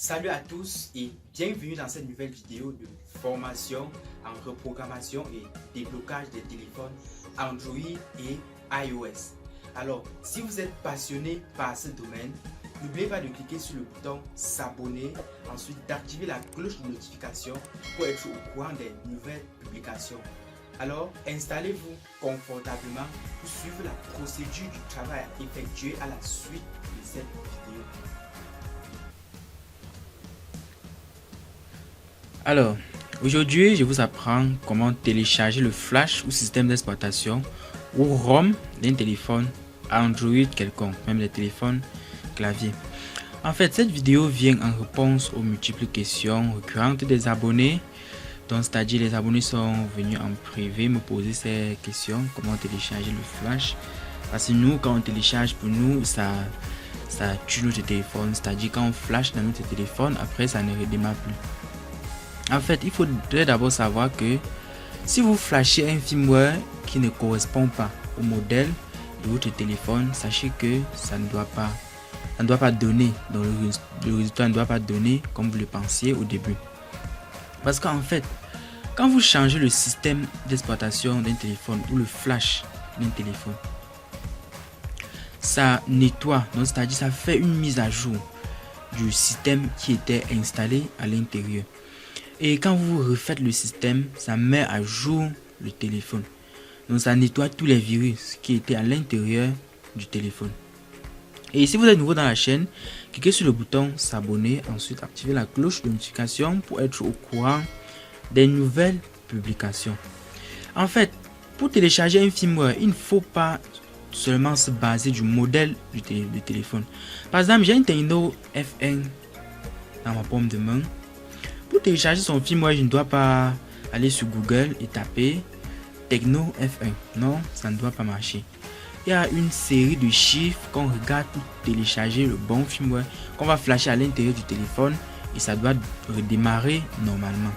Salut à tous et bienvenue dans cette nouvelle vidéo de formation en reprogrammation et déblocage des téléphones Android et iOS. Alors, si vous êtes passionné par ce domaine, n'oubliez pas de cliquer sur le bouton s'abonner, ensuite d'activer la cloche de notification pour être au courant des nouvelles publications. Alors, installez-vous confortablement pour suivre la procédure du travail à effectuer à la suite de cette vidéo. Alors, aujourd'hui, je vous apprends comment télécharger le flash ou système d'exploitation ou ROM d'un téléphone Android quelconque, même les téléphones clavier. En fait, cette vidéo vient en réponse aux multiples questions récurrentes des abonnés. Donc, c'est-à-dire les abonnés sont venus en privé me poser ces questions, comment télécharger le flash. Parce que nous, quand on télécharge, pour nous, ça tue notre téléphone. C'est-à-dire quand on flash dans notre téléphone, après ça ne redémarre plus. En fait, il faudrait d'abord savoir que si vous flashez un firmware qui ne correspond pas au modèle de votre téléphone, sachez que ça ne doit pas donner, donc le résultat ne doit pas donner comme vous le pensiez au début. Parce qu'en fait, quand vous changez le système d'exploitation d'un téléphone ou le flash d'un téléphone, ça nettoie, donc c'est-à-dire ça fait une mise à jour du système qui était installé à l'intérieur. Et quand vous refaites le système, ça met à jour le téléphone. Donc ça nettoie tous les virus qui étaient à l'intérieur du téléphone. Et si vous êtes nouveau dans la chaîne, cliquez sur le bouton s'abonner, ensuite activez la cloche de notification pour être au courant des nouvelles publications. En fait, pour télécharger un firmware, il ne faut pas seulement se baser du modèle du téléphone. Par exemple, j'ai un Techno F1 dans ma paume de main. Pour télécharger son firmware, je ne dois pas aller sur Google et taper Techno F1. Non, ça ne doit pas marcher. Il y a une série de chiffres qu'on regarde pour télécharger le bon firmware qu'on va flasher à l'intérieur du téléphone et ça doit redémarrer normalement.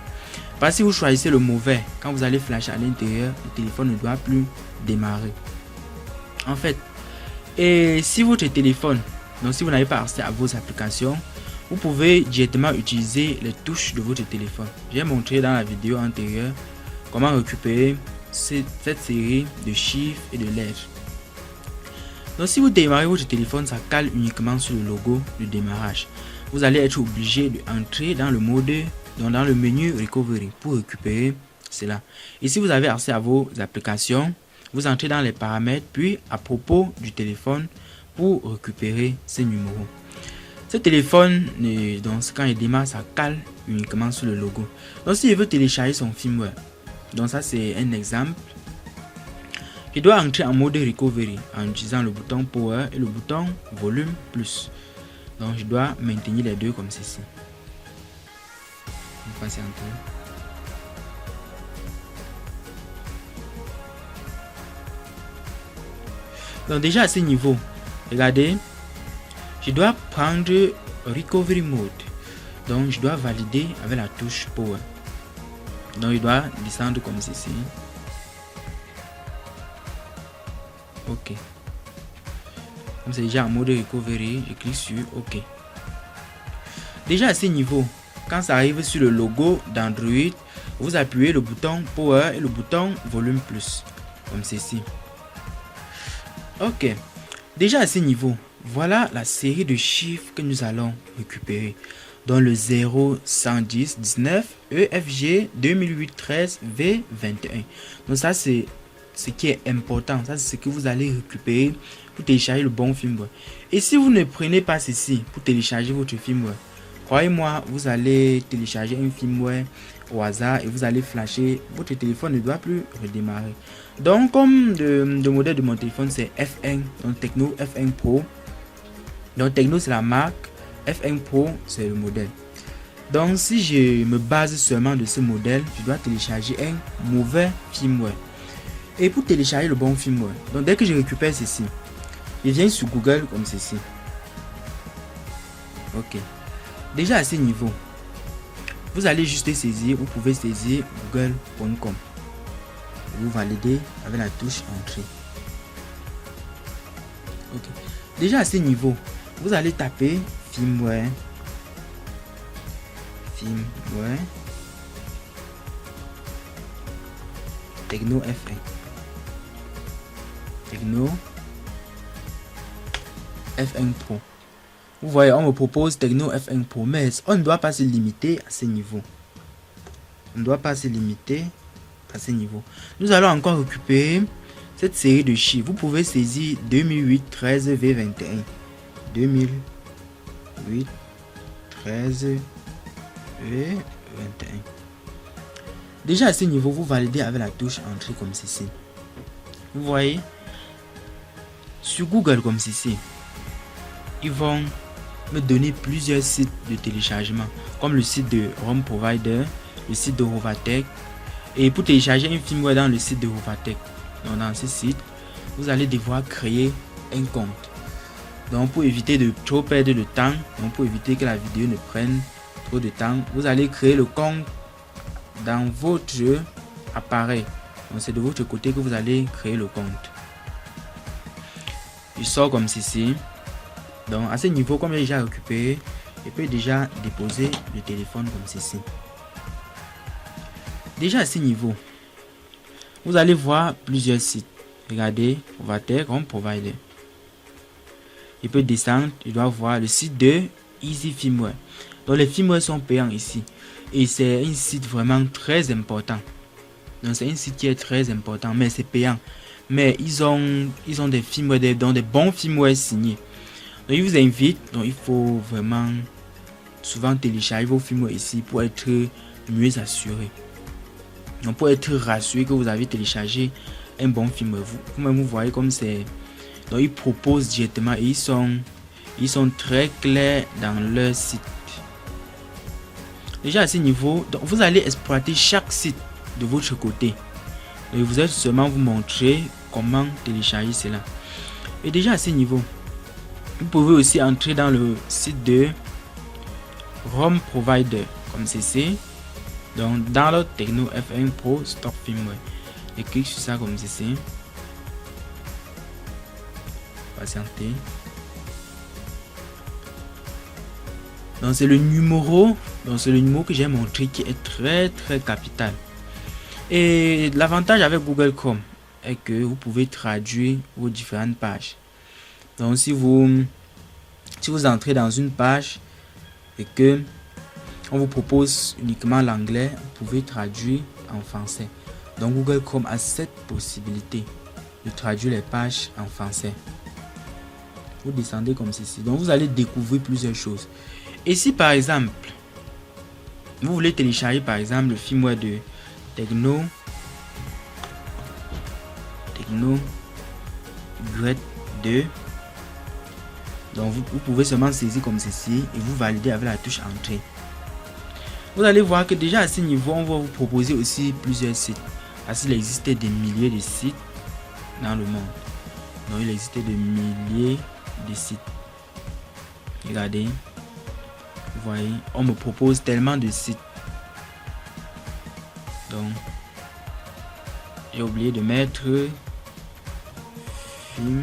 Parce que si vous choisissez le mauvais, quand vous allez flasher à l'intérieur, le téléphone ne doit plus démarrer. En fait, et si votre téléphone, donc si vous n'avez pas accès à vos applications, vous pouvez directement utiliser les touches de votre téléphone. J'ai montré dans la vidéo antérieure comment récupérer cette série de chiffres et de lettres. Donc si vous démarrez votre téléphone, ça cale uniquement sur le logo de démarrage. Vous allez être obligé d'entrer dans le menu Recovery pour récupérer cela. Et si vous avez accès à vos applications, vous entrez dans les paramètres, puis à propos du téléphone pour récupérer ces numéros. Ce téléphone, donc quand il démarre, ça cale uniquement sur le logo. Donc si je veux télécharger son firmware, donc ça c'est un exemple. Je dois entrer en mode recovery en utilisant le bouton power et le bouton volume plus. Donc je dois maintenir les deux comme ceci. On va patienter. Donc déjà à ce niveau, regardez. Je dois prendre Recovery Mode. Donc, je dois valider avec la touche Power. Donc, je dois descendre comme ceci. OK. Comme c'est déjà en mode Recovery, je clique sur OK. Déjà à ce niveau, quand ça arrive sur le logo d'Android, vous appuyez le bouton Power et le bouton Volume Plus. Comme ceci. OK. Déjà à ce niveau, voilà la série de chiffres que nous allons récupérer, dont le 0 110 19 EFG 2008 13 V21. Donc ça c'est ce qui est important, ça c'est ce que vous allez récupérer pour télécharger le bon firmware. Et si vous ne prenez pas ceci pour télécharger votre firmware, croyez-moi, vous allez télécharger un firmware au hasard et vous allez flasher, votre téléphone ne doit plus redémarrer. Donc comme le modèle de mon téléphone c'est F1, donc Techno F1 Pro. Donc Techno c'est la marque, F1 Pro c'est le modèle. Donc si je me base seulement de ce modèle, je dois télécharger un mauvais firmware. Et pour télécharger le bon firmware, donc dès que je récupère ceci, je viens sur Google comme ceci. Ok. Déjà à ce niveau, vous allez juste saisir, vous pouvez saisir google.com. Vous validez avec la touche entrée. Ok. Déjà à ce niveau, vous allez taper firmware firmware Tecno F1. Tecno F1 Pro. Vous voyez, on me propose Tecno F1 Pro, mais on ne doit pas se limiter à ce niveau. On ne doit pas se limiter à ce niveau. Nous allons encore récupérer cette série de chiffres. Vous pouvez saisir 2008 13 V21. 2008 13 V21. Déjà à ce niveau, vous validez avec la touche entrée comme ceci. Vous voyez, sur Google comme ceci, ils vont me donner plusieurs sites de téléchargement, comme le site de ROM Provider, le site de Hovatech. Et pour télécharger un firmware dans le site de Hovatech, donc dans ce site, vous allez devoir créer un compte. Donc pour éviter de trop perdre de temps, donc pour éviter que la vidéo ne prenne trop de temps, vous allez créer le compte dans votre appareil. Donc c'est de votre côté que vous allez créer le compte. Il sort comme ceci. Donc à ce niveau, comme j'ai déjà récupéré, je peux déjà déposer le téléphone comme ceci. Déjà à ce niveau, vous allez voir plusieurs sites. Regardez, Hovatech, ROM Provider. Il peut descendre, il doit voir le site de Easy Firmware. Donc les firmwares sont payants ici. Et c'est un site vraiment très important. Donc c'est un site qui est très important, mais c'est payant. Mais ils ont des firmwares, des bons firmwares signés. Donc ils vous invitent, donc il faut vraiment souvent télécharger vos firmwares ici pour être mieux assuré. Donc pour être rassuré que vous avez téléchargé un bon firmware. Vous-même vous voyez comme c'est. Donc ils proposent directement et ils sont très clairs dans leur site. Déjà à ce niveau, donc vous allez exploiter chaque site de votre côté. Et vous allez seulement vous montrer comment télécharger cela. Et déjà à ce niveau, vous pouvez aussi entrer dans le site de ROM Provider comme ceci. Donc dans le Tecno F1 Pro Stock Firmware. Et clique sur ça comme ceci. Patientez. Donc c'est le numéro que j'ai montré qui est très capital. Et l'avantage avec Google Chrome est que vous pouvez traduire vos différentes pages. Donc si vous entrez dans une page et que on vous propose uniquement l'anglais, vous pouvez traduire en français. Donc Google Chrome a cette possibilité de traduire les pages en français. Vous descendez comme ceci. Donc vous allez découvrir plusieurs choses. Et si par exemple, vous voulez télécharger par exemple le firmware de Tecno Upgrade 2, donc vous pouvez seulement saisir comme ceci et vous validez avec la touche entrée. Vous allez voir que déjà à ce niveau, on va vous proposer aussi plusieurs sites. Parce qu'il existait des milliers de sites dans le monde. Donc il existait des milliers de sites. Regardez. Vous voyez, on me propose tellement de sites. Donc, j'ai oublié de mettre film.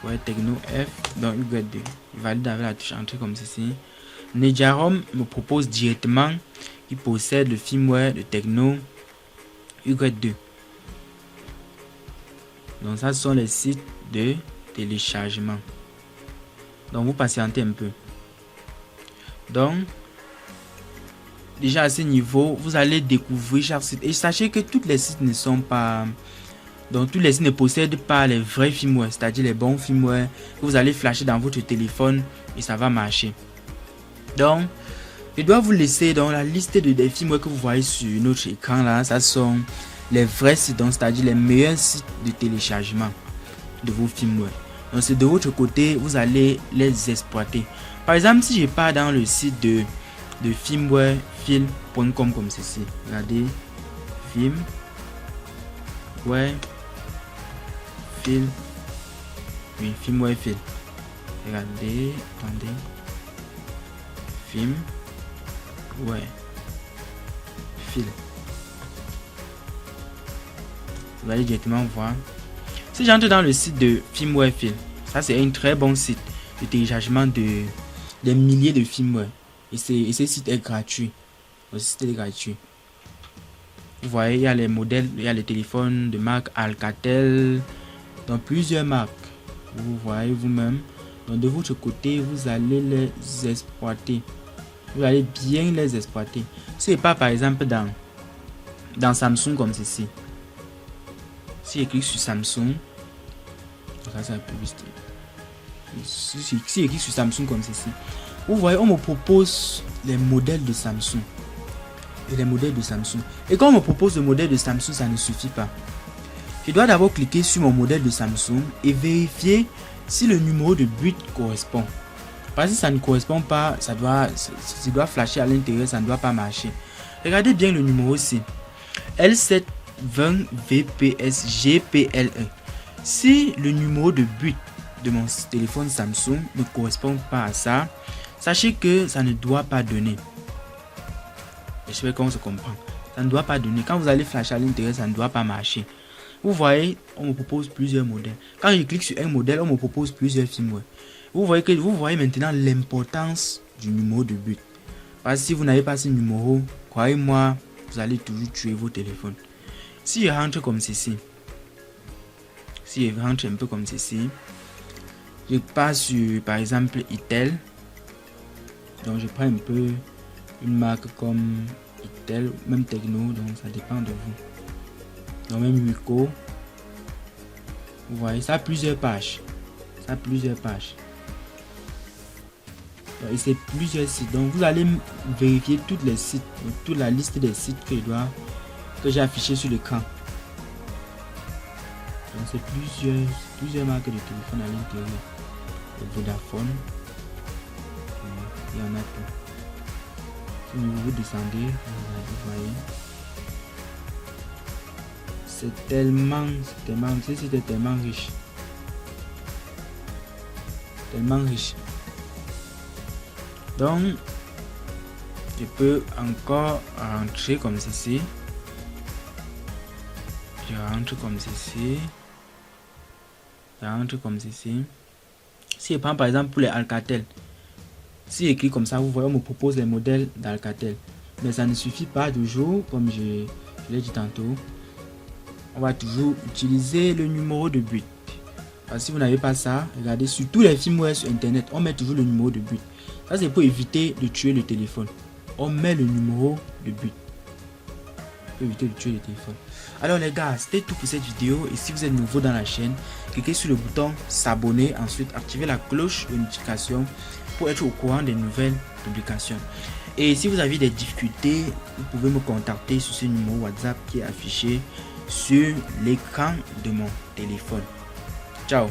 Ouais, Tecno F dans Upgrade 2. Il valide avec la touche entrée comme ceci. Nejarom me propose directement qu'il possède le firmware de Tecno Upgrade 2. Donc ça, ce sont les sites de téléchargement. Donc vous patientez un peu. Donc déjà à ce niveau, vous allez découvrir chaque site. Et sachez que tous les sites ne sont pas... Donc tous les sites ne possèdent pas les vrais firmware, c'est-à-dire les bons firmware que vous allez flasher dans votre téléphone et ça va marcher. Donc je dois vous laisser dans la liste des firmware que vous voyez sur notre écran là. Ça sont les vrais sites, c'est-à-dire les meilleurs sites de téléchargement de vos firmware. Donc c'est de votre côté, vous allez les exploiter. Par exemple, si je pars dans le site de firmwarefil.com comme ceci. Regardez, firmwarefil. Regardez, attendez. Firmwarefil. Vous allez directement voir. Si j'entre dans le site de Firmwarefil, ça c'est un très bon site de téléchargement de des milliers de firmware. Et ce site est gratuit. Le site est gratuit. Vous voyez, il y a les modèles, il y a les téléphones de marque Alcatel, dans plusieurs marques. Vous voyez vous-même. Donc de votre côté, vous allez les exploiter. Vous allez bien les exploiter. Ce n'est pas par exemple dans Samsung comme ceci. Si je clique sur Samsung, ça c'est la publicité. Si je clique sur Samsung comme ceci, vous voyez, on me propose les modèles de Samsung. Et les modèles de Samsung. Et quand on me propose le modèle de Samsung, ça ne suffit pas. Je dois d'abord cliquer sur mon modèle de Samsung et vérifier si le numéro de but correspond. Parce que si ça ne correspond pas, ça doit flasher à l'intérieur, ça ne doit pas marcher. Regardez bien le numéro C. L720 VPS GPLE. Si le numéro de but de mon téléphone Samsung ne correspond pas à ça, sachez que ça ne doit pas donner. J'espère qu'on se comprend. Ça ne doit pas donner. Quand vous allez flasher à l'intérieur, ça ne doit pas marcher. Vous voyez, on me propose plusieurs modèles. Quand je clique sur un modèle, on me propose plusieurs firmware. Vous voyez maintenant l'importance du numéro de but. Parce que si vous n'avez pas ce numéro, croyez-moi, vous allez toujours tuer vos téléphones. Si je rentre comme ceci, si je rentre un peu comme ceci, je passe sur par exemple Itel. Donc je prends un peu une marque comme Itel, même Techno, donc ça dépend de vous. Donc même Wiko. Vous voyez, ça a plusieurs pages. Ça a plusieurs pages. Et c'est plusieurs sites. Donc vous allez vérifier tous les sites, toute la liste des sites que j'ai affiché sur l'écran. Donc c'est plusieurs marques de téléphone à l'intérieur. Le Vodafone. Il y en a tout. Si vous descendez, vous voyez. C'est tellement riche. Tellement riche. Donc, je peux encore rentrer comme ceci. Je rentre comme ceci. Je rentre comme ceci. Si je prends par exemple pour les Alcatel. Si je clique comme ça, vous voyez, on me propose les modèles d'Alcatel. Mais ça ne suffit pas toujours, comme je l'ai dit tantôt. On va toujours utiliser le numéro de but. Parce que si vous n'avez pas ça, regardez sur tous les firmware sur internet, on met toujours le numéro de but. Ça c'est pour éviter de tuer le téléphone. On met le numéro de but. Pour éviter de tuer le téléphone. Alors les gars, c'était tout pour cette vidéo. Et si vous êtes nouveau dans la chaîne, cliquez sur le bouton s'abonner. Ensuite, activez la cloche de notification pour être au courant des nouvelles publications. Et si vous avez des difficultés, vous pouvez me contacter sur ce numéro WhatsApp qui est affiché sur l'écran de mon téléphone. Ciao.